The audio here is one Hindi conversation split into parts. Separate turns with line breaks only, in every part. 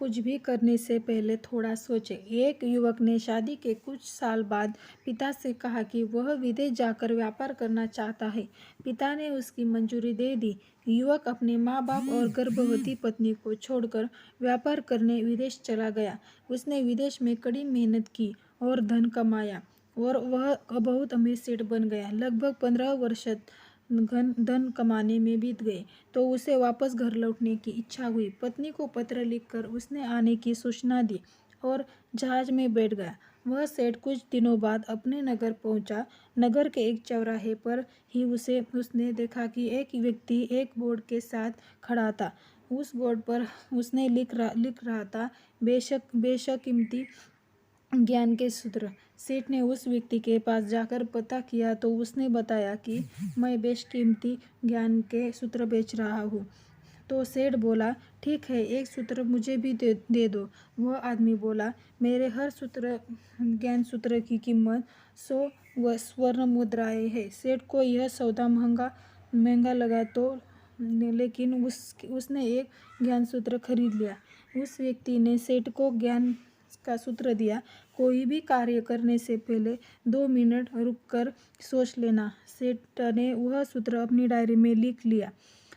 कुछ भी करने से पहले थोड़ा सोचें। एक युवक ने शादी के कुछ साल बाद पिता से कहा कि वह विदेश जाकर व्यापार करना चाहता है। पिता ने उसकी मंजूरी दे दी। युवक अपने माँ बाप और गर्भवती पत्नी को छोड़कर व्यापार करने विदेश चला गया। उसने विदेश में कड़ी मेहनत की और धन कमाया और वह बहुत अमीर सेठ बन गया। लगभग 15 वर्ष धन कमाने में बीत गए तो उसे वापस घर लौटने की इच्छा हुई। पत्नी को पत्र लिखकर उसने आने की सूचना दी और जहाज में बैठ गया। वह सेठ कुछ दिनों बाद अपने नगर पहुंचा। नगर के एक चौराहे पर ही उसने देखा कि एक व्यक्ति एक बोर्ड के साथ खड़ा था। उस बोर्ड पर उसने लिख रहा था, बेशकीमती ज्ञान के सूत्र। सेठ ने उस व्यक्ति के पास जाकर पता किया तो उसने बताया कि मैं बेशकीमती ज्ञान के सूत्र बेच रहा हूँ। तो सेठ बोला, ठीक है, एक सूत्र मुझे भी दे दो। वह आदमी बोला, मेरे हर ज्ञान सूत्र की कीमत 100 स्वर्ण मुद्राएं है। सेठ को यह सौदा महंगा लगा तो लेकिन उसने एक ज्ञान सूत्र खरीद लिया। उस व्यक्ति ने सेठ को ज्ञान का सूत्र दिया, कोई भी कार्य करने से पहले 2 मिनट रुककर सोच लेना। सेठ ने वह सूत्र अपनी डायरी में लिख लिया।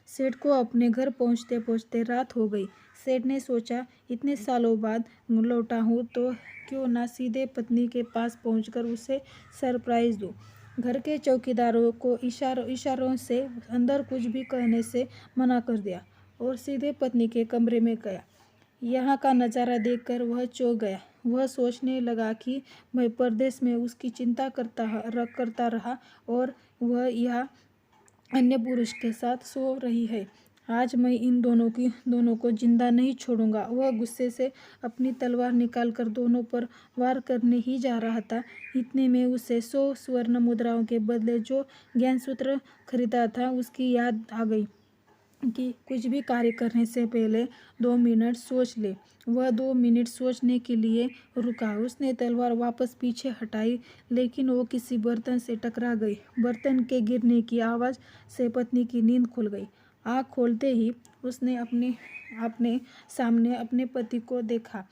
सेठ को अपने घर पहुंचते पहुंचते रात हो गई। सेठ ने सोचा, इतने सालों बाद लौटा हूँ तो क्यों ना सीधे पत्नी के पास पहुंचकर उसे सरप्राइज दूँ। घर के चौकीदारों को इशारों से अंदर कुछ भी कहने से मना कर दिया और सीधे पत्नी के कमरे में गया। यहाँ का नज़ारा देखकर वह चौंक गया। वह सोचने लगा कि मैं परदेश में उसकी चिंता करता रहा और वह यहाँ अन्य पुरुष के साथ सो रही है। आज मैं इन दोनों को जिंदा नहीं छोड़ूंगा। वह गुस्से से अपनी तलवार निकालकर दोनों पर वार करने ही जा रहा था। इतने में उसे 100 स्वर्ण मुद्राओं के बदले जो ज्ञानसूत्र खरीदा था उसकी याद आ गई कि कुछ भी कार्य करने से पहले 2 मिनट सोच ले। वह 2 मिनट सोचने के लिए रुका। उसने तलवार वापस पीछे हटाई लेकिन वो किसी बर्तन से टकरा गई। बर्तन के गिरने की आवाज़ से पत्नी की नींद खुल गई। आँख खोलते ही उसने अपने सामने अपने पति को देखा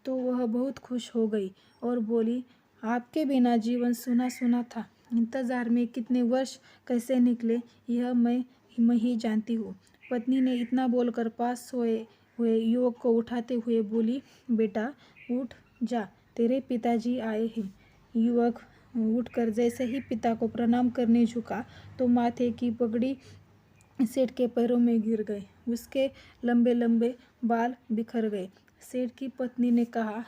तो वह बहुत खुश हो गई और बोली, आपके बिना जीवन सुना सुना था। इंतजार में कितने वर्ष कैसे निकले यह मैं ही जानती हूँ। पत्नी ने इतना बोलकर पास सोए हुए युवक को उठाते हुए बोली, बेटा उठ जा, तेरे पिताजी आए हैं। युवक उठकर जैसे ही पिता को प्रणाम करने झुका तो माथे की पगड़ी सेठ के पैरों में गिर गई। उसके लंबे लंबे बाल बिखर गए। सेठ की पत्नी ने कहा,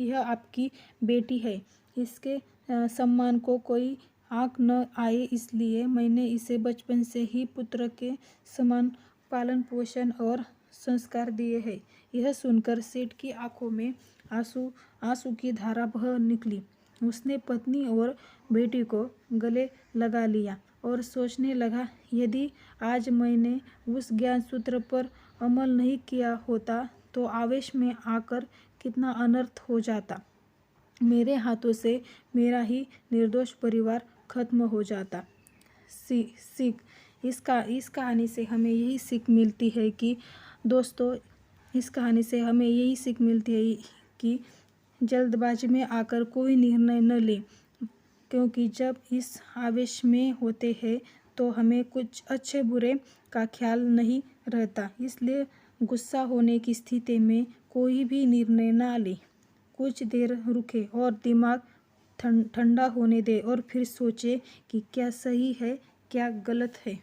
यह आपकी बेटी है, इसके सम्मान को कोई आँच न आए इसलिए मैंने इसे बचपन से ही पुत्र के समान पालन पोषण और संस्कार दिए हैं। यह सुनकर सेठ की आंखों में आंसू की धारा बह निकली। उसने पत्नी और बेटी को गले लगा लिया और सोचने लगा, यदि आज मैंने उस ज्ञान सूत्र पर अमल नहीं किया होता तो आवेश में आकर कितना अनर्थ हो जाता। मेरे हाथों से मेरा ही निर्दोष परिवार खत्म हो जाता। सीख इस कहानी से हमें यही सीख मिलती है कि दोस्तों, इस कहानी से हमें यही सीख मिलती है कि जल्दबाजी में आकर कोई निर्णय न लें, क्योंकि जब इस आवेश में होते हैं तो हमें कुछ अच्छे बुरे का ख्याल नहीं रहता। इसलिए गुस्सा होने की स्थिति में कोई भी निर्णय ना लें। कुछ देर रुके और दिमाग ठंडा होने दें और फिर सोचें कि क्या सही है क्या गलत है।